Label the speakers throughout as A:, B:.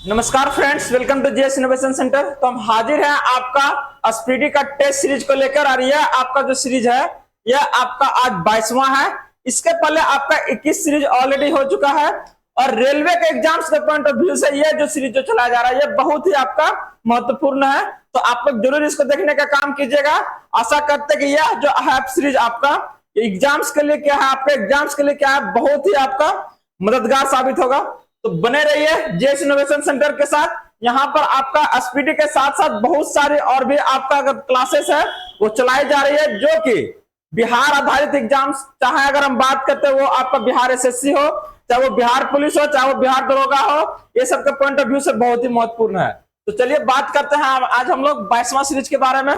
A: नमस्कार friends, welcome to JS innovation centre. तो हम हाजिर हैं आपका स्पीडी का टेस्ट सीरीज को लेकर। और यह आपका जो सीरीज है यह आपका आज 22वां है। इसके पहले आपका 21 सीरीज ऑलरेडी हो चुका है। और रेलवे के एग्जाम्स के पॉइंट ऑफ व्यू से यह जो सीरीज जो चलाया जा रहा है यह बहुत ही आपका महत्वपूर्ण है। तो आप लोग जरूर इसको देखने का काम कीजिएगा। आशा करते कि यह जो है सीरीज आपका एग्जाम्स के लिए क्या है, आपके एग्जाम्स के लिए क्या है, बहुत ही आपका मददगार साबित होगा। तो बने रहिए जेएस इनोवेशन सेंटर के साथ। यहाँ पर आपका स्पीडी के साथ साथ बहुत सारे और भी आपका अगर क्लासेस है वो चलाई जा रही है, जो कि बिहार आधारित एग्जाम्स, चाहे अगर हम बात करते हैं वो आपका बिहार एसएससी हो, चाहे वो बिहार पुलिस हो, चाहे वो बिहार दरोगा हो, ये सब के पॉइंट ऑफ व्यू से बहुत ही महत्वपूर्ण है। तो चलिए बात करते हैं आज हम लोग 22वां सीरीज के बारे में।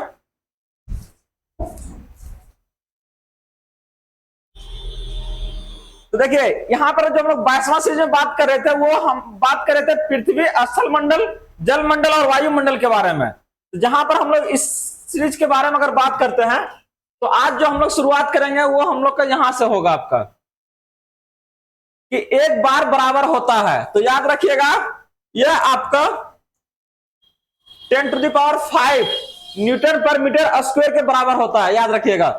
A: तो देखिए यहाँ पर जो हम लोग 22वां सीरीज में बात कर रहे थे वो हम बात कर रहे थे पृथ्वी, स्थल मंडल, जल मंडल और वायुमंडल के बारे में। तो जहां पर हम लोग इस सीरीज के बारे में अगर बात करते हैं तो आज जो हम लोग शुरुआत करेंगे वो हम लोग का यहां से होगा आपका कि एक बार बराबर होता है। तो याद रखिएगा यह आपका 10⁵ न्यूटन पर मीटर स्क्वायर के बराबर होता है। याद रखिएगा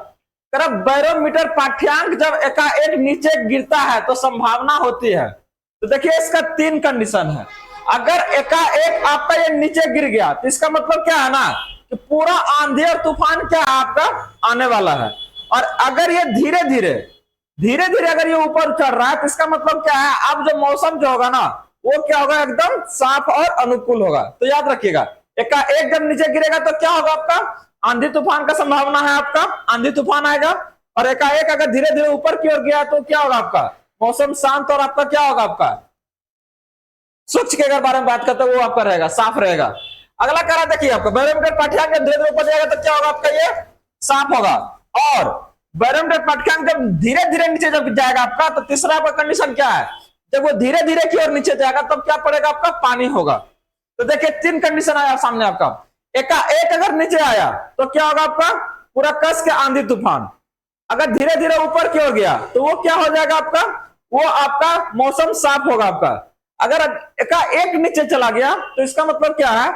A: बैरोमीटर पाठ्यांक जब एकाएक नीचे गिरता है तो संभावना होती है। तो देखिए इसका 3 कंडीशन है। अगर एकाएक आपका ये नीचे गिर गया तो इसका मतलब क्या है ना कि पूरा आंधी और तूफान क्या है आपका आने वाला है। और अगर ये धीरे धीरे अगर ये ऊपर चढ़ रहा है तो इसका मतलब क्या है, अब जो मौसम जो होगा ना वो क्या होगा, एकदम साफ और अनुकूल होगा। तो याद रखिएगा एकाएक जब नीचे गिरेगा तो क्या होगा, आपका आंधी तूफान का संभावना है, आपका आंधी तूफान आएगा। और एकाएक अगर धीरे धीरे ऊपर की ओर गया तो क्या होगा, आपका मौसम शांत और आपका क्या होगा, आपका स्वच्छ के अगर बारे में बात करते हैं वो आपका रहेगा, साफ रहेगा। अगला कह रहा देखिए आपका बैरोमीटर पाठ्यांक धीरे धीरे ऊपर जाएगा तो क्या होगा, आपका ये साफ होगा। और बैरोमीटर पाठ्यांक जब धीरे धीरे नीचे जब जाएगा आपका तो तीसरा आपका कंडीशन क्या है, जब वो धीरे धीरे की ओर नीचे जाएगा तब क्या पड़ेगा, आपका पानी होगा। तो देखिए 3 कंडीशन आया सामने आपका। एकाएक अगर नीचे आया तो क्या होगा, आपका पूरा कस के आंधी तूफान। अगर धीरे धीरे ऊपर की ओर गया तो वो क्या हो जाएगा, आपका वो आपका मौसम साफ होगा आपका। अगर एकाएक नीचे चला गया तो इसका मतलब क्या है,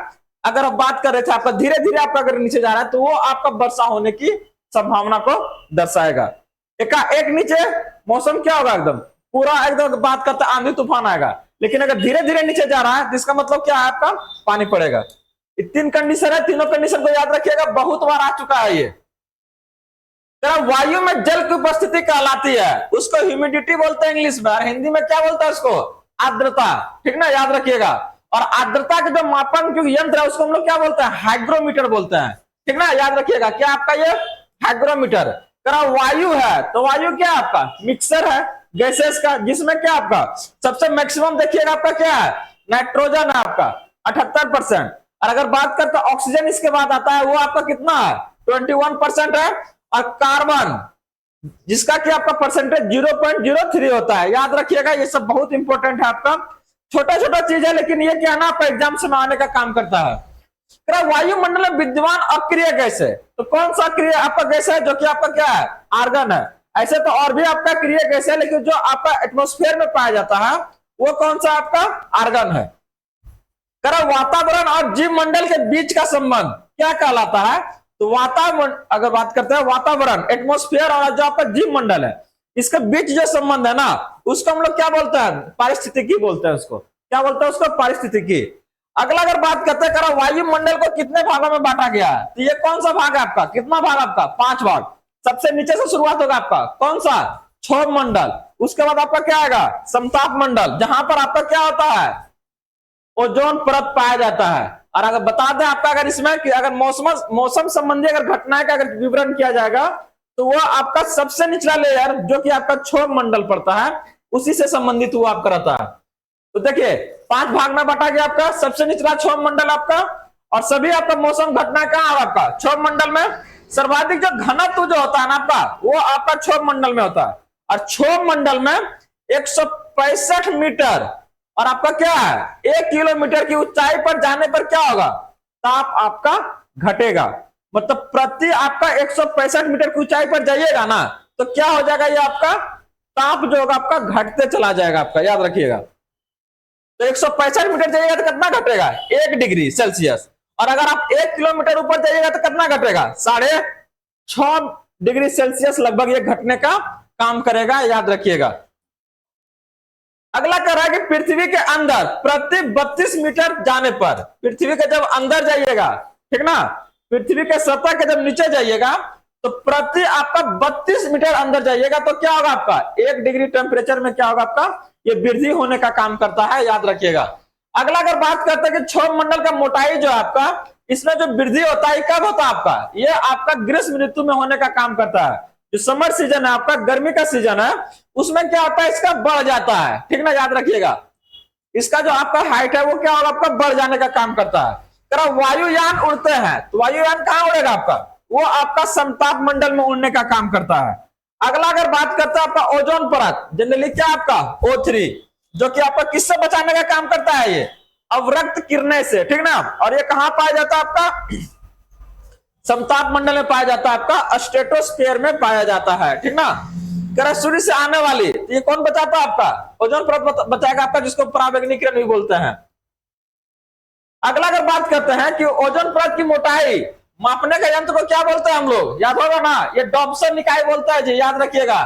A: अगर आप बात कर रहे थे आपका धीरे धीरे आपका अगर नीचे जा रहा है तो वो आपका वर्षा होने की संभावना को दर्शाएगा। एकाएक नीचे मौसम क्या होगा, एकदम पूरा एकदम बात करते आंधी तूफान आएगा। लेकिन अगर धीरे धीरे नीचे जा रहा है तो इसका मतलब क्या है, आपका पानी पड़ेगा। 3 कंडीशन है, तीनों कंडीशन को याद रखिएगा, बहुत बार आ चुका है ये। वायु में जल की उपस्थिति कहलाती है, उसको ह्यूमिडिटी बोलते हैं इंग्लिश में, और हिंदी में क्या बोलता है उसको, आर्द्रता। ठीक ना, याद रखिएगा। और आर्द्रता के जो मापन जो यंत्र है उसको हम लोग क्या बोलते हैं, हाइग्रोमीटर बोलते हैं। ठीक ना, याद रखिएगा क्या आपका ये हाइग्रोमीटर। वायु है तो वायु क्या आपका मिक्सर है गैसेस का, जिसमें क्या आपका सबसे मैक्सिमम देखिएगा आपका क्या है, नाइट्रोजन है आपका 78%। और अगर बात करते हैं ऑक्सीजन इसके बाद आता है, वो आपका कितना है 21% है। और कार्बन जिसका कि आपका परसेंटेज 0.03 होता है। याद रखिएगा ये सब बहुत इंपॉर्टेंट है आपका, छोटा छोटा चीज है लेकिन ये क्या है ना आपका एग्जाम में आने का काम करता है। वायुमंडल में विद्यमान अक्रिय गैस है, तो कौन सा अक्रिय आपका गैस है जो कि आपका क्या है, आर्गन है। ऐसे तो और भी आपका अक्रिय गैस है, लेकिन जो आपका एटमॉस्फेयर में पाया जाता है वो कौन सा आपका आर्गन है। वातावरण और जीव मंडल के बीच का संबंध क्या कहलाता है, तो वातावरण अगर बात करते हैं वातावरण एटमॉस्फेयर और जो आपका जीव मंडल है इसके बीच जो संबंध है ना उसको हम लोग क्या बोलते हैं, पारिस्थितिकी बोलते हैं। उसको क्या बोलते हैं, उसको पारिस्थितिकी। अगला अगर बात करते हैं वायुमंडल को कितने भागों में बांटा गया है, तो ये कौन सा भाग है आपका, कितना भाग आपका 5 भाग। सबसे नीचे से शुरुआत होगा आपका कौन सा, क्षोभ मंडल। उसके बाद आपका क्या आएगा, समताप मंडल, जहां पर आपका क्या होता है, ओजोन परत पाया जाता है। और अगर बता दें आपका अगर इसमें कि अगर मौसम संबंधी अगर घटनाएं का अगर विवरण किया जाएगा तो वो आपका सबसे निचला लेयर जो कि आपका क्षोभ मंडल पड़ता है उसी से संबंधित वो आपका रहता है। तो देखिए 5 भाग में बांटा गया आपका, सबसे निचला क्षोभ मंडल आपका। और सभी आपका मौसम घटना कहाँ आपका क्षोभ मंडल में। सर्वाधिक जो घनत्व जो होता है ना आपका वो आपका क्षोभ मंडल में होता है। और क्षोभ मंडल में 165 मीटर और आपका क्या है 1 किलोमीटर की ऊंचाई पर जाने पर क्या होगा, ताप आपका घटेगा। मतलब प्रति आपका 165 मीटर की ऊंचाई पर जाइएगा ना तो क्या हो जाएगा, ये आपका ताप जो होगा आपका घटते चला जाएगा आपका, याद रखिएगा। तो 165 मीटर जाइएगा तो कितना घटेगा, 1 डिग्री सेल्सियस। और अगर आप 1 किलोमीटर ऊपर जाइएगा तो कितना घटेगा, 6.5 डिग्री सेल्सियस लगभग ये घटने का काम करेगा, याद रखिएगा। अगला कह रहा है कि पृथ्वी के अंदर प्रति 32 मीटर जाने पर, पृथ्वी के जब अंदर जाइएगा, ठीक ना, पृथ्वी के सतह के जब नीचे जाइएगा तो प्रति आपका 32 मीटर अंदर जाइएगा तो क्या होगा आपका, 1 डिग्री टेम्परेचर में क्या होगा आपका, ये वृद्धि होने का काम करता है, याद रखिएगा। अगला अगर बात करते हैं कि क्षौर मंडल का मोटाई जो आपका, इसमें जो वृद्धि होता है कब होता है आपका, ये आपका ग्रीष्म ऋतु में होने का काम करता है। जो समर सीजन है आपका, गर्मी का सीजन है, उसमें क्या होता है, इसका बढ़ जाता है, ठीक ना, याद रखिएगा। इसका जो आपका हाइट है वो क्या होगा आपका, बढ़ जाने का काम करता है। वायुयान उड़ते हैं तो वायुयान कहां उड़ेगा आपका, वो आपका समताप मंडल में उड़ने का काम करता है। अगला अगर बात करते हैं आपका ओजोन परत, जनरली क्या आपका O3, जो कि आपका किससे बचाने का काम करता है, ये अवरक्त किरणें से, ठीक ना। और ये कहां पाया जाता है आपका, समताप मंडल में पाया जाता है, आपका स्ट्रेटोस्फीयर में पाया जाता है, ठीक ना। सूर्य से आने वाली, ये कौन बचाता है आपका, ओजोन परत बचाएगा आपका, जिसको पराबैंगनी किरण भी बोलते हैं। अगला अगर बात करते हैं कि ओजोन परत की मोटाई मापने का यंत्र को क्या बोलते हैं हम लोग, याद होगा ना, ये डॉप्सन निकाय बोलता है जी, याद रखिएगा।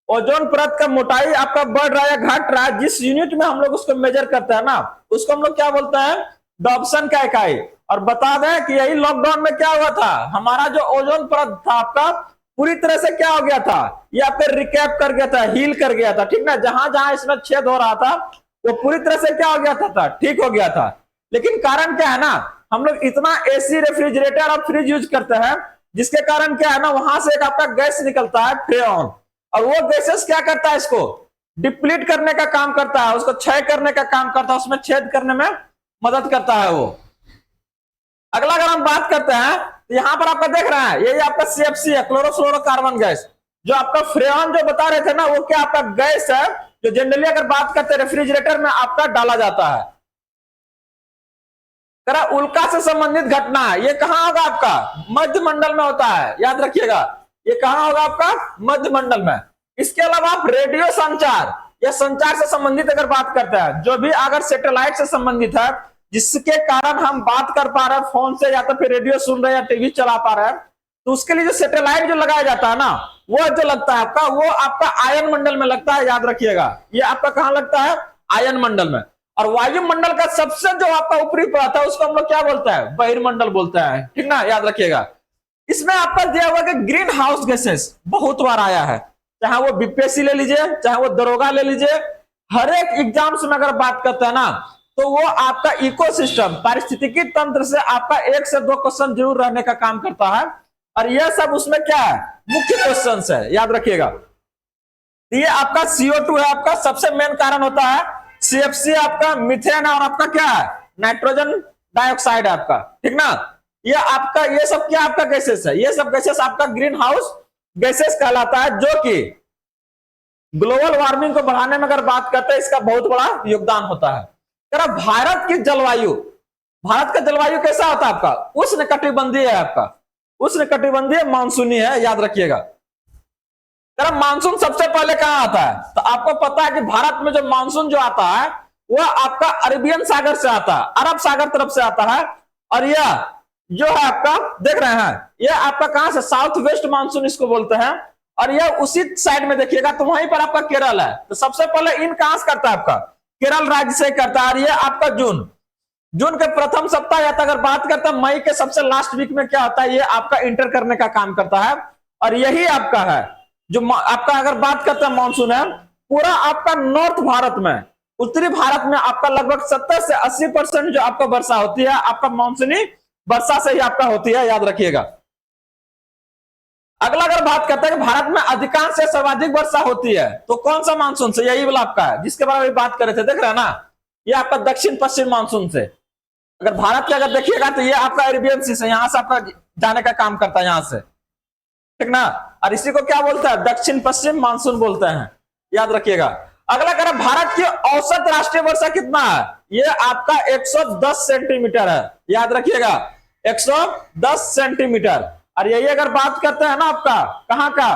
A: ओजोन परत का मोटाई आपका बढ़ रहा है या घट रहा है, जिस यूनिट में हम लोग उसको मेजर करते हैं ना, उसको हम लोग क्या बोलते हैं, डॉप्सन का इकाई। और बता दें कि यही लॉकडाउन में क्या हुआ था, हमारा जो ओजोन परत था आपका पूरी तरह से क्या हो गया था, ये आपका रिकैप कर गया था, हील कर गया था, ठीक ना। जहां जहां इसमें छेद हो रहा था वो पूरी तरह से क्या हो गया था, ठीक हो गया था। लेकिन कारण क्या है ना, हम लोग इतना एसी, रेफ्रिजरेटर और फ्रिज यूज करते हैं, जिसके कारण क्या है ना, वहां से एक आपका गैस निकलता है फ्रेऑन, और वो गैसेस क्या करता है, इसको डिप्लीट करने का काम करता है, उसको क्षय करने का काम करता है, उसमें छेद करने में मदद करता है वो। अगला अगर हम बात करते हैं तो यहां पर आपका देख रहे हैं, ये आपका CFC है, क्लोरोफ्लोरोकार्बन गैस। जो आपका फ्रेऑन जो बता रहे थे ना, वो क्या आपका गैस है, जो जनरली अगर बात करते हैं रेफ्रिजरेटर में आपका डाला जाता है। उल्का से संबंधित घटना, ये कहां होगा आपका, मध्य मंडल में होता है, याद रखिएगा। ये कहां होगा आपका, मध्य मंडल में। इसके अलावा आप रेडियो संचार या संचार से संबंधित अगर बात करते हैं, जो भी अगर सैटेलाइट से संबंधित है, जिसके कारण हम बात कर पा रहे हैं फोन से, या तो फिर रेडियो सुन रहे हैं या टीवी चला पा रहे हैं, तो उसके लिए जो सैटेलाइट जो लगाया जाता है ना, वो जो लगता है आपका, वो आपका आयन मंडल में लगता है, याद रखिएगा। ये आपका कहां लगता है, आयन मंडल में। और वायुमंडल का सबसे जो आपका ऊपरी परत है, उसको हम लोग क्या बोलते हैं, बहिर्मंडल बोलते हैं, ठीक ना, याद रखिएगा। इसमें आपका दिया हुआ कि ग्रीन हाउस गैसेस बहुत बार आया है, चाहे वो बीपीएससी ले लीजिए, चाहे वो दरोगा ले लीजिए, हर एक एग्जाम्स में अगर बात करते हैं ना, तो वो आपका इकोसिस्टम, पारिस्थितिकी तंत्र से आपका 1 से 2 क्वेश्चन जरूर रहने का काम करता है। और यह सब उसमें क्या है, मुख्य क्वेश्चन है, याद रखिएगा। ये आपका CO2 है, आपका सबसे मेन कारण होता है। CFC आपका मीथेन है, और आपका क्या है, नाइट्रोजन डाइऑक्साइड है आपका, ठीक ना। ये आपका, ये सब क्या आपका गैसेस है, ये सब गैसेस आपका ग्रीन हाउस गैसेस कहलाता है, जो कि ग्लोबल वार्मिंग को बढ़ाने में अगर बात करते हैं, इसका बहुत बड़ा योगदान होता है। भारत की जलवायु, भारत का जलवायु कैसा होता है आपका, उष्णकटिबंधीय है आपका, उष्णकटिबंधीय मानसूनी है, याद रखिएगा। मानसून सबसे पहले कहां आता है, तो आपको पता है कि भारत में जो मानसून जो आता है वह आपका अरबियन सागर से आता है, अरब सागर तरफ से आता है। और यह जो है आपका देख रहे हैं, यह आपका कहां से, साउथ वेस्ट मानसून इसको बोलते हैं। और यह उसी साइड में देखिएगा तो वहीं पर आपका केरल है। तो सबसे पहले इन कहां से करता है, आपका केरल राज्य से करता है। और यह आपका जून के प्रथम सप्ताह, या अगर बात करता है मई के सबसे लास्ट वीक में क्या होता है, ये आपका इंटर करने का काम करता है। और यही आपका है जो आपका अगर बात करते हैं मानसून है, पूरा आपका नॉर्थ भारत में, उत्तरी भारत में आपका लगभग 70 से 80% जो आपका वर्षा होती है, आपका मानसूनी वर्षा से ही आपका होती है, याद रखिएगा। अगला अगर बात करते हैं कि भारत में अधिकांश से सर्वाधिक वर्षा होती है, तो कौन सा मानसून से, यही वाला आपका है जिसके बारे में बात कर रहे थे, देख रहे हैं ना, ये आपका दक्षिण पश्चिम मानसून से। अगर भारत के अगर देखिएगा तो ये आपका अरेबियन सी से, यहां से आपका जाने का काम करता है, यहां से, ठीक ना। और इसी को क्या बोलता है, दक्षिण पश्चिम मानसून बोलते हैं, याद रखिएगा। अगला कह रहा भारत की औसत राष्ट्रीय वर्षा कितना है, ये आपका 110 सेंटीमीटर है, याद रखिएगा, 110 सेंटीमीटर। और यही अगर बात करते हैं ना आपका कहां का,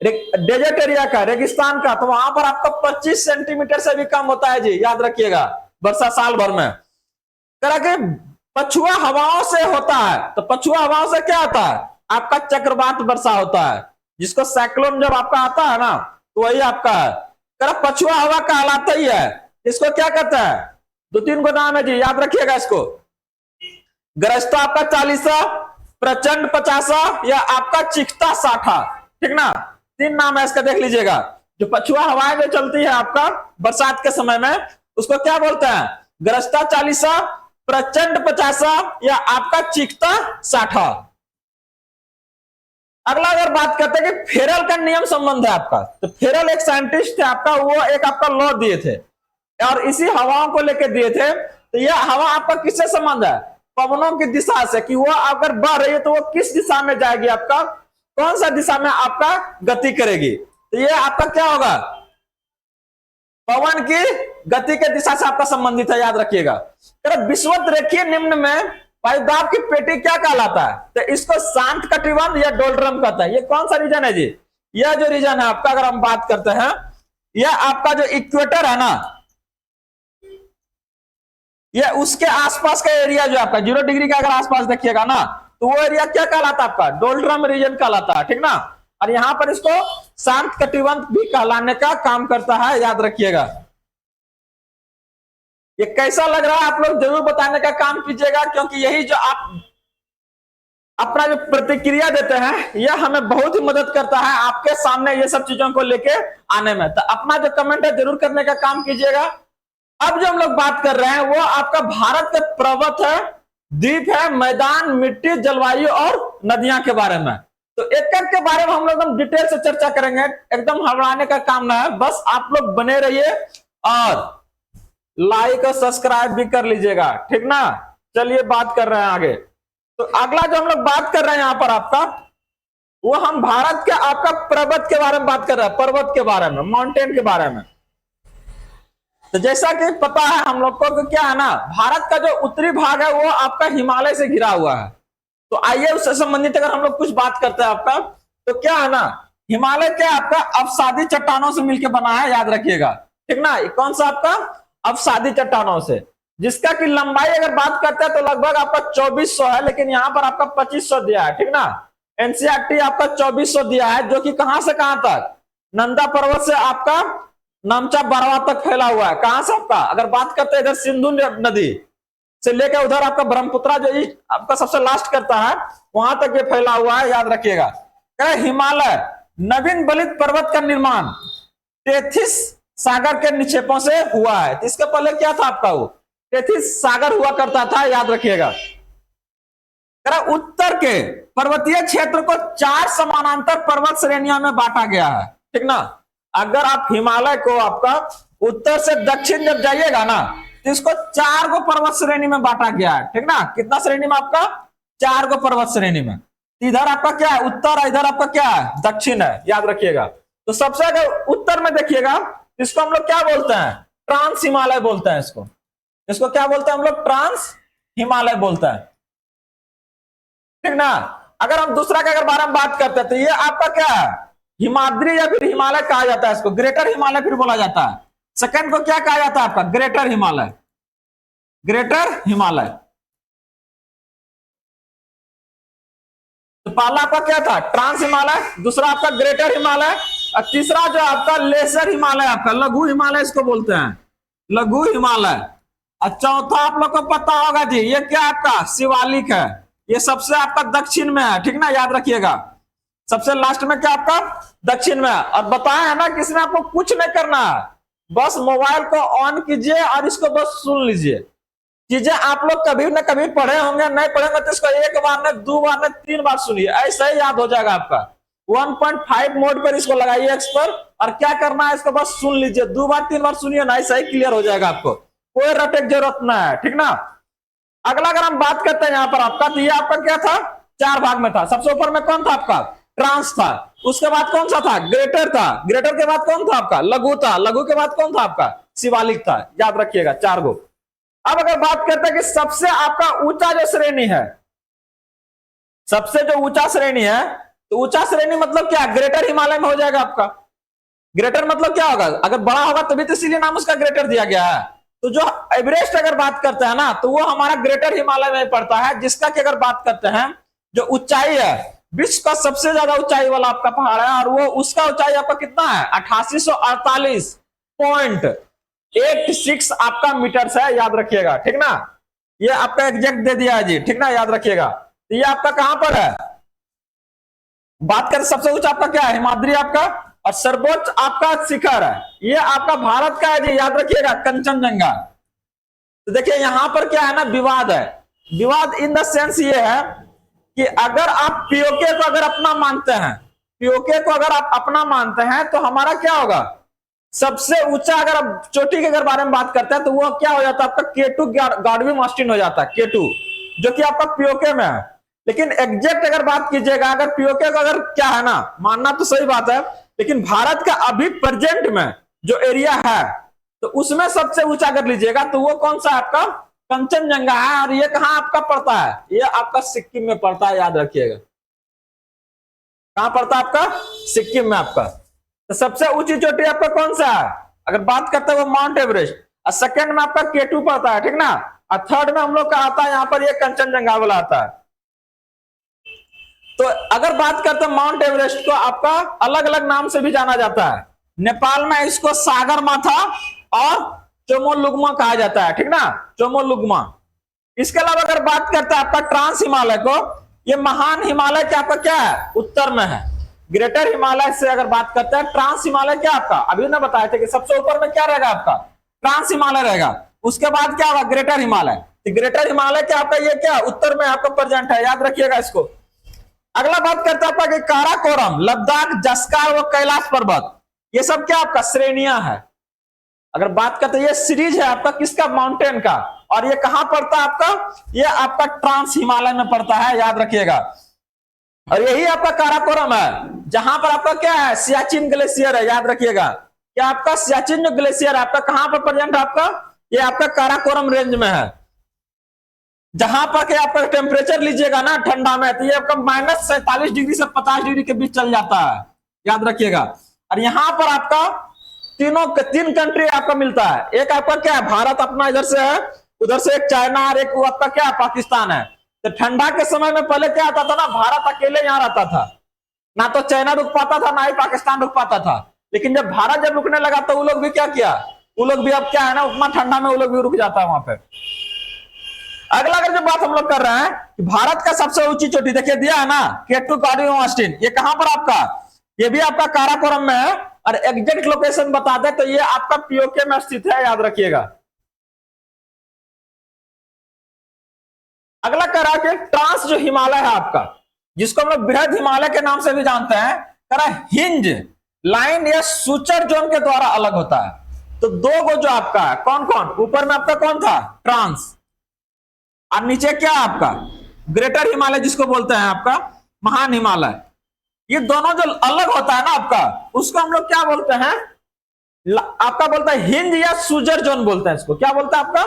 A: डेजर्ट एरिया का, रेगिस्तान का, तो वहां पर आपका 25 सेंटीमीटर से भी कम होता है जी, याद रखिएगा। वर्षा साल भर में। कह कि पछुआ हवाओं से होता है, तो पछुआ हवाओं से क्या होता है? आपका चक्रवात वर्षा होता है, जिसको साइक्लोन जब आपका आता है ना, तो वही आपका है। कह पछुआ हवा कहलाता ही है। इसको क्या कहते हैं? 2-3 गो नाम है जी, याद रखिएगा इसको। गरजता आपका 40, प्रचंड 50 या आपका चिखता 60। ठीक ना, 3 नाम है इसका, देख लीजिएगा। जो पछुआ हवाएं जो चलती है आपका बरसात के समय में, उसको क्या बोलते हैं? गरजता 40, प्रचंड 50 या आपका चिखता 60। अगला अगर बात करते हैं कि फेरल का नियम संबंध है आपका, तो फेरल एक साइंटिस्ट थे आपका, वो एक आपका लॉ दिए थे और इसी हवाओं को लेकर दिए थे। तो यह हवा आपका किससे संबंध है? पवनों की दिशा से, कि वो अगर बढ़ रही है तो वो किस दिशा में जाएगी, आपका कौन सा दिशा में आपका गति करेगी। तो ये आपका क्या होगा? पवन की गति के दिशा से आपका संबंधित है, याद रखिएगा। विषुवत रेखीय निम्न में वायुदाब की पेटी क्या कहलाता है? तो इसको शांत कटिबंध या डोलड्रम कहता है। ये कौन सा रीजन है जी? यह जो रीजन है आपका, अगर हम बात करते हैं, यह आपका जो इक्वेटर है ना, ये उसके आसपास का एरिया जो आपका 0 डिग्री का अगर आसपास देखिएगा ना, तो वो एरिया क्या कहलाता है? आपका डोलड्रम रीजन कहलाता है। ठीक ना, और यहां पर इसको शांत कटिबंध भी कहलाने का काम करता है, याद रखिएगा। ये कैसा लग रहा है आप लोग जरूर बताने का काम कीजिएगा, क्योंकि यही जो आप अपना जो प्रतिक्रिया देते हैं, यह हमें बहुत ही मदद करता है आपके सामने ये सब चीजों को लेके आने में। तो अपना जो कमेंट है जरूर करने का काम कीजिएगा। अब जो हम लोग बात कर रहे हैं वो आपका भारत के पर्वत है, द्वीप है, मैदान, मिट्टी, जलवायु और नदियां के बारे में। तो एक एक के बारे में हम लोग एकदम डिटेल से चर्चा करेंगे, एकदम हड़बड़ाने का काम ना है, बस आप लोग बने रहिए और लाइक और सब्सक्राइब भी कर लीजिएगा। ठीक ना, चलिए बात कर रहे हैं आगे। तो अगला जो हम लोग बात कर रहे हैं यहां पर आपका, वो हम भारत के आपका पर्वत के बारे में बात कर रहे हैं, पर्वत के बारे में, माउंटेन के बारे में। तो जैसा कि पता है हम लोग को, क्या है ना, भारत का जो उत्तरी भाग है वो आपका हिमालय से घिरा हुआ है। तो आइए उससे संबंधित अगर हम लोग कुछ बात करते हैं आपका, तो क्या है ना, हिमालय क्या आपका अवसादी चट्टानों से मिलकर बना है, याद रखिएगा। ठीक ना, कौन सा आपका? अवसादी चट्टानों से, जिसका की लंबाई अगर बात करते हैं तो लगभग आपका 2400 है, लेकिन यहाँ पर आपका 2500 दिया है। ठीक ना, एनसीईआरटी आपका 2400 दिया है, जो कि कहां से कहां तक? नंदा पर्वत से आपका नामचा बरवा तक फैला हुआ है। कहां से आपका अगर बात करते हैं, इधर सिंधु नदी से लेकर उधर आपका ब्रह्मपुत्रा जो आपका सबसे लास्ट करता है, वहां तक ये फैला हुआ है, याद रखिएगा। हिमालय नवीन बलित पर्वत का निर्माण टेथिस सागर के निक्षेपों से हुआ है। तो इसके पहले क्या था आपका? वो टेथिस सागर हुआ करता था, याद रखिएगा। उत्तर के पर्वतीय क्षेत्र को 4 समानांतर पर्वत श्रेणियों में बांटा गया है। ठीक ना, अगर आप हिमालय को आपका उत्तर से दक्षिण जब जाइएगा ना, तो इसको 4 गो पर्वत श्रेणी में बांटा गया है। ठीक ना, कितना श्रेणी में आपका? 4 गो पर्वत श्रेणी में। इधर आपका क्या है? उत्तर है, इधर आपका क्या है? दक्षिण है, याद रखिएगा। तो सबसे अगर उत्तर में देखिएगा, इसको हम लोग क्या बोलते हैं? ट्रांस हिमालय बोलते हैं इसको। इसको क्या बोलते हैं हम लोग? ट्रांस हिमालय बोलते हैं। ठीक ना, अगर हम दूसरा के अगर बारे में बात करते हैं, तो ये आपका क्या है? हिमाद्री या फिर हिमालय कहा जाता है इसको, ग्रेटर हिमालय फिर बोला जाता है। सेकंड को क्या कहा जाता है आपका? Greater Himalaya, greater Himalaya. तो पहला आपका क्या था? ट्रांस हिमालय, दूसरा आपका ग्रेटर हिमालय, और तीसरा जो आपका लेसर हिमालय, आपका लघु हिमालय इसको बोलते हैं, लघु हिमालय। और चौथा आप लोग को पता होगा जी, ये क्या आपका? शिवालिक है, ये सबसे आपका दक्षिण में है। ठीक ना, याद रखिएगा। सबसे लास्ट में क्या आपका? दक्षिण में। और बताया है ना कि इसमें आपको कुछ नहीं करना है, बस मोबाइल को ऑन कीजिए और इसको बस सुन लीजिए। चीजें आप लोग कभी ना कभी पढ़े होंगे, नहीं पढ़ेंगे तो इसको 1 बार ने 2 बार ने 3 बार सुनिए, ऐसा ही याद हो जाएगा आपका। 1.5 मोड पर इसको लगाइए एक्स पर, और क्या करना है, इसको बस सुन लीजिए, 2 बार 3 बार सुनिए ना, ऐसा ही क्लियर हो जाएगा आपको, कोई रटे की जरूरत ना है। ठीक ना, अगला अगर हम बात करते हैं यहाँ पर आपका, तो ये आपका क्या था? 4 भाग में था। सबसे ऊपर में कौन था आपका? ट्रांस था। उसके बाद कौन सा था? ग्रेटर था। ग्रेटर के बाद कौन था आपका? लघु था। लघु के बाद कौन था आपका? शिवालिक था, याद रखिएगा, 4 गो। अब अगर बात करते हैं कि सबसे आपका ऊंचा जो श्रेणी है, सबसे जो ऊंचा श्रेणी है, तो ऊंचा श्रेणी मतलब क्या? ग्रेटर हिमालय में हो जाएगा आपका। ग्रेटर मतलब क्या होगा? अगर बड़ा होगा तभी तो इसीलिए नाम उसका ग्रेटर दिया गया है। तो जो एवरेस्ट अगर बात करते हैं ना, तो वो हमारा ग्रेटर हिमालय में पड़ता है, जिसका की अगर बात करते हैं जो ऊंचाई है, विश्व का सबसे ज्यादा ऊंचाई वाला आपका पहाड़ है, और वो उसका ऊंचाई आपका कितना है 8848.86 आपका मीटर है, याद रखिएगा, ठीक ना। ये आपका एग्जैक्ट दे दिया है जी, ठीक ना, याद रखिएगा। तो ये आपका कहां पर है, बात करें सबसे ऊंचा आपका क्या है, हिमाद्री आपका, और सर्वोच्च आपका शिखर है, ये आपका भारत का है जी, याद रखिएगा, कंचनजंगा। तो देखिए यहां पर क्या है ना, विवाद है। विवाद इन द सेंस ये है कि अगर आप पीओके को अगर अपना मानते हैं, पीओके को अगर आप अपना मानते हैं, तो हमारा क्या होगा, सबसे ऊंचा अगर आप चोटी के अगर बारे में बात करते हैं, तो वो क्या हो जाता है आपका केटू गाडवी मास्टिन हो जाता है, केटू, जो कि आपका पीओके में है। लेकिन एग्जैक्ट अगर बात कीजिएगा, अगर पीओके को अगर क्या है ना, मानना तो सही बात है, लेकिन भारत का अभी प्रेजेंट में जो एरिया है, तो उसमें सबसे ऊंचा अगर लीजिएगा, तो वो कौन सा आपका कंचनजंगा है। और ये कहां आपका पड़ता है, ये आपका सिक्किम में पड़ता है, याद रखिएगा, कहां पड़ता है आपका, सिक्किम में आपका। तो सबसे ऊंची चोटी आपका कौन सा है, अगर बात करते हैं वो माउंट एवरेस्ट, और सेकंड में आपका केटू पड़ता है, ठीक ना, और थर्ड में हम लोग का आता है यहाँ पर ये कंचनजंगा वाला आता है। तो अगर बात करते हैं माउंट एवरेस्ट को आपका अलग अलग नाम से भी जाना जाता है, नेपाल में इसको सागर माथा और चोमोलुंगमा कहा जाता है, ठीक ना, चोमोलुंगमा। इसके अलावा अगर बात करते हैं आपका ट्रांस हिमालय को, ये महान हिमालय क्या आपका क्या है, उत्तर में है। ग्रेटर हिमालय से अगर बात करते हैं, ट्रांस हिमालय क्या आपका, अभी ने बताया था कि सबसे ऊपर में क्या रहेगा आपका, ट्रांस हिमालय रहेगा। उसके बाद क्या होगा, ग्रेटर हिमालय। ग्रेटर हिमालय क्या आपका, ये क्या उत्तर में आपका प्रेजेंट है, याद रखिएगा इसको। अगला बात करते हैं आपका काराकोरम, लद्दाख, जस्कार व कैलाश पर्वत, ये सब क्या आपका श्रेणियां है। अगर बात करते हैं ये सीरीज है आपका किसका, माउंटेन का, और ये कहां पड़ता है आपका, ये आपका ट्रांस हिमालय में पड़ता है, याद रखिएगा। और यही आपका काराकोरम है, जहां पर आपका क्या है, सियाचिन ग्लेशियर है, याद रखिएगा। क्या आपका सियाचिन जो ग्लेशियर है आपका कहां पर प्रेजेंट है आपका, ये आपका काराकोरम रेंज में है, जहां पर के आपका टेम्परेचर लीजिएगा ना ठंडा में, तो ये आपका -47 डिग्री से 50 डिग्री के बीच चल जाता है, याद रखिएगा। और यहां पर आपका तीन कंट्री आपका मिलता है, एक आपका क्या है, भारत अपना इधर से है, उधर से एक चाइना, और एक आपका क्या पाकिस्तान है। तो ठंडा के समय में पहले क्या आता था ना, भारत अकेले यहाँ रहता था, ना तो चाइना रुक पाता था, ना ही पाकिस्तान रुक पाता था। लेकिन जब भारत जब रुकने लगा, तो वो लोग भी क्या किया, वो लोग भी अब क्या है ना, उतना ठंडा में वो लोग भी रुक जाता है वहां पे। अगला अगर जो बात हम लोग कर रहे हैं कि भारत का सबसे ऊंची चोटी देखिए दिया है ना, केटू गाडवी मास्टिन, ये कहां पर आपका, ये भी आपका काराकोरम में है। और एग्जैक्ट लोकेशन बता दे, तो ये आपका पीओके में स्थित है, याद रखिएगा। अगला करा के ट्रांस जो हिमालय है आपका, जिसको हम लोग बृहद हिमालय के नाम से भी जानते हैं, करा हिंज लाइन या सूचर जोन के द्वारा अलग होता है। तो दो गो जो आपका है, कौन कौन, ऊपर में आपका कौन था, ट्रांस, और नीचे क्या आपका ग्रेटर हिमालय, जिसको बोलते हैं आपका महान हिमालय। ये दोनों जो अलग होता है ना आपका, उसको हम लोग क्या बोलते हैं, आपका बोलता है हिंज या सूजर जोन बोलते हैं इसको, क्या बोलता है आपका,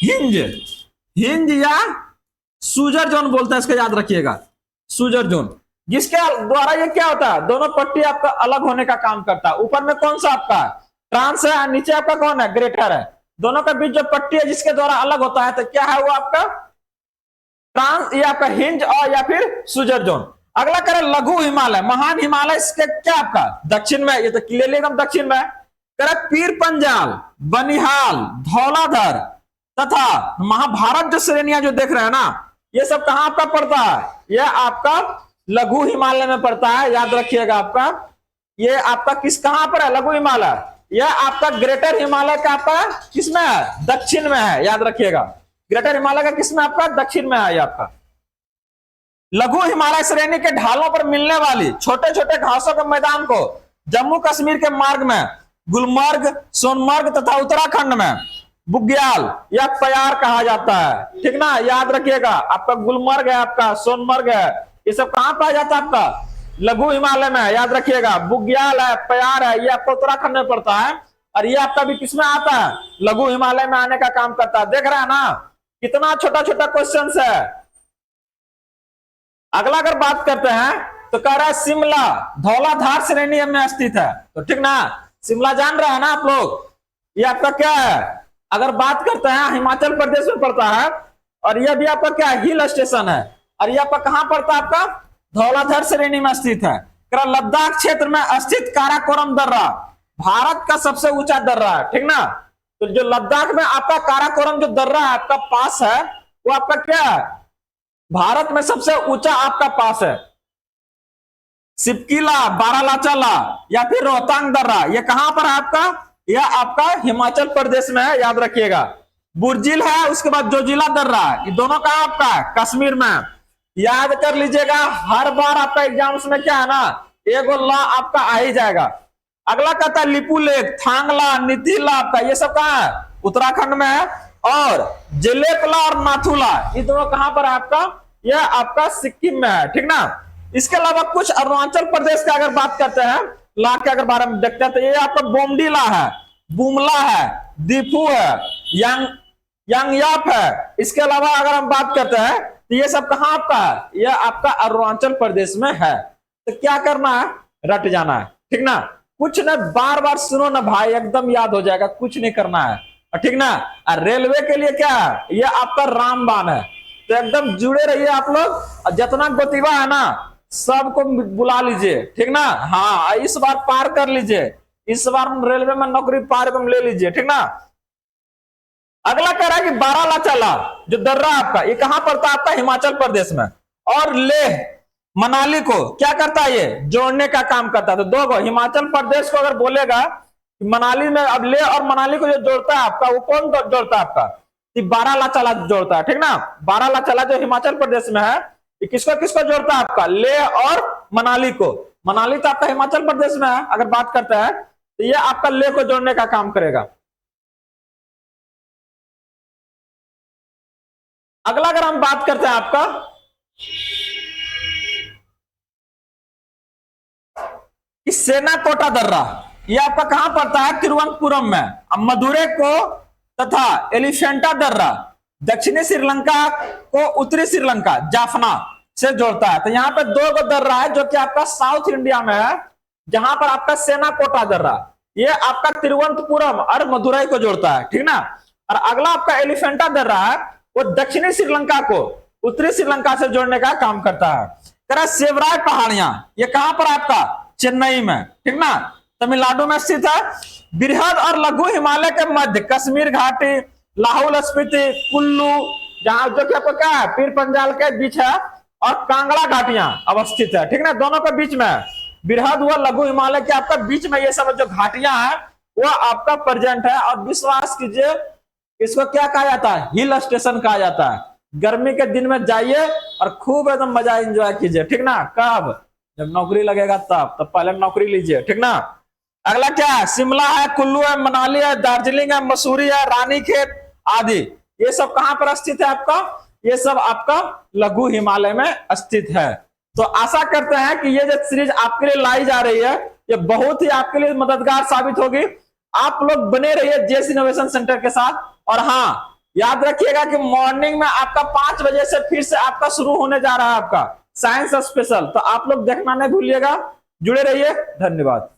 A: हिंज, हिंज या सूजर जोन बोलते हैं इसको, याद रखिएगा, सूजर जोन, जिसके द्वारा ये क्या होता है, दोनों पट्टी आपका अलग होने का काम करता है। ऊपर में कौन सा आपका ट्रांस है, नीचे आपका कौन है, ग्रेटर है। दोनों के बीच जो पट्टी है जिसके द्वारा अलग होता है, तो क्या है वो आपका ट्रांस, ये आपका हिंज और या फिर सूजर जोन। अगला करें लघु हिमालय, महान हिमालय, इसके क्या आपका दक्षिण में, ये तो क्लियरली एकदम दक्षिण में करे पीर पंजाल, बनिहाल, धौलाधर तथा महाभारत जो श्रेणियां जो देख रहे हैं ना, ये सब कहां आपका पड़ता है, ये आपका लघु हिमालय में पड़ता है, याद रखिएगा। आपका ये आपका किस कहां पर है, लघु हिमालय, यह आपका ग्रेटर हिमालय का आपका किसमें है, दक्षिण में है, याद रखिएगा। ग्रेटर हिमालय का किसमें आपका दक्षिण में है ये आपका। लघु हिमालय श्रेणी के ढालों पर मिलने वाली छोटे छोटे घासों के मैदान को जम्मू कश्मीर के मार्ग में गुलमर्ग, सोनमर्ग तथा उत्तराखंड में बुग्याल या प्यार कहा जाता है, ठीक ना, याद रखिएगा। आपका गुलमर्ग है, आपका सोनमर्ग है, ये सब कहां पाया जाता है, आपका लघु हिमालय में, याद रखिएगा। बुग्याल है, प्यार है, ये आपका उत्तराखंड में पड़ता है, और ये आपका भी किसमें आता है, लघु हिमालय में आने का काम करता है। देख रहे हैं ना कितना छोटा छोटा क्वेश्चन है। अगला अगर बात करते हैं तो कह रहा है शिमला धौलाधार श्रेणी में स्थित है, तो ठीक ना, शिमला जान रहे हैं ना आप लोग, ये आपका क्या है, अगर बात करते हैं हिमाचल प्रदेश में पड़ता है, और यह भी आपका क्या हिल स्टेशन है, और यह आपका कहां पड़ता है, आपका धौलाधर श्रेणी में स्थित है। लद्दाख क्षेत्र में स्थित काराकोरम दर्रा भारत का सबसे ऊंचा दर्रा है, ठीक ना। तो जो लद्दाख में आपका काराकोरम जो दर्रा है आपका पास है, वो आपका क्या है, भारत में सबसे ऊंचा आपका पास है। सिपकीला, बारालाचाला या फिर रोहतांग दर्रा, ये कहां पर है आपका, यह आपका हिमाचल प्रदेश में है, याद रखिएगा। बुर्जिल है, उसके बाद जोजिला दर्रा, ये दोनों कहां आपका है, कश्मीर में। याद कर लीजिएगा, हर बार आपका एग्जाम्स में क्या है ना, एक लॉ आपका आ ही जाएगा। अगला कहता है लिपू लेक, थांगला, नीतिला, आपका ये सब कहां है, उत्तराखंड में है। और जेलेपला और नाथुला, ये दोनों कहां पर है आपका, यह आपका सिक्किम में है, ठीक ना। इसके अलावा कुछ अरुणाचल प्रदेश की अगर बात करते हैं, ला के अगर बारे में देखते हैं, तो ये आपका बोमडीला है, बुमला है, दीफू है, यांगयाप है। इसके अलावा अगर हम बात करते हैं तो ये सब कहां आपका है, यह आपका अरुणाचल प्रदेश में है। तो क्या करना है, रट जाना है, ठीक ना। कुछ न बार बार सुनो ना भाई, एकदम याद हो जाएगा, कुछ नहीं करना है, ठीक ना। रेलवे के लिए क्या है, यह आपका रामबाण है। तो एकदम जुड़े रहिए आप लोग, जितना गोतिवा है ना सबको बुला लीजिए, ठीक ना। हाँ, इस बार पार कर लीजिए, इस बार रेलवे में नौकरी पार ले लीजिए, ठीक ना। अगला कह रहा है कि बारालाचाला जो दर्रा आपका, ये कहां पड़ता है आपका, हिमाचल प्रदेश में। और लेह मनाली को क्या करता है, ये जोड़ने का काम करता है। तो दो गो हिमाचल प्रदेश को अगर बोलेगा मनाली में, अब लेह और मनाली को जो जोड़ता है आपका, वो कौन जोड़ता है आपका, बारालाचाला जोड़ता है, ठीक ना। बारालाचाला जो हिमाचल प्रदेश में है, ये किसको किसको जोड़ता है आपका, लेह और मनाली को। मनाली तो आपका हिमाचल प्रदेश में है, अगर बात करते हैं तो ये आपका लेह को जोड़ने का काम करेगा। अगला अगर हम बात करते हैं आपका कि सेनाकोटा दर्रा, ये आपका कहां पड़ता है, तिरुवनंतपुरम में। अब मदुरै को तथा एलिफेंटा दर्रा दक्षिणी श्रीलंका को उत्तरी श्रीलंका जाफना से जोड़ता है। तो यहाँ पे दो गो दर्रा है जो कि आपका साउथ इंडिया में है, जहां पर आपका सेनाकोटा दर्रा, ये आपका तिरुवनंतपुरम और मदुरै को जोड़ता है, ठीक ना। और अगला आपका एलिफेंटा दर्रा है, वो दक्षिणी श्रीलंका को उत्तरी श्रीलंका से जोड़ने का काम करता है। सेवराय पहाड़ियां, ये कहां पर आपका, चेन्नई में, ठीक ना, तमिलनाडु में स्थित है। बृहद और लघु हिमालय के मध्य कश्मीर घाटी, लाहौल स्पीति, कुल्लू, जहां जो कि आपको क्या है, पीर पंजाल के बीच है, और कांगड़ा घाटियां अवस्थित है, ठीक ना, दोनों के बीच में। बृहद व लघु हिमालय के आपका बीच में ये सब जो घाटियां हैं वो आपका प्रेजेंट है। और विश्वास कीजिए, इसको क्या कहा जाता है, हिल स्टेशन कहा जाता है। गर्मी के दिन में जाइए और खूब एकदम मजा एंजॉय कीजिए, ठीक ना। कब, जब नौकरी लगेगा तब पहले नौकरी लीजिए, ठीक ना। अगला क्या है, शिमला है, कुल्लू है, मनाली है, दार्जिलिंग है, मसूरी है, रानीखेत आदि, ये सब कहां पर स्थित है आपका, ये सब आपका लघु हिमालय में स्थित है। तो आशा करते हैं कि ये जो सीरीज आपके लिए लाई जा रही है, ये बहुत ही आपके लिए मददगार साबित होगी। आप लोग बने रहिए जेएस इनोवेशन सेंटर के साथ। और हाँ, याद रखिएगा कि मॉर्निंग में आपका 5 बजे से फिर से आपका शुरू होने जा रहा है आपका साइंस स्पेशल, तो आप लोग देखना नहीं भूलिएगा। जुड़े रहिए, धन्यवाद।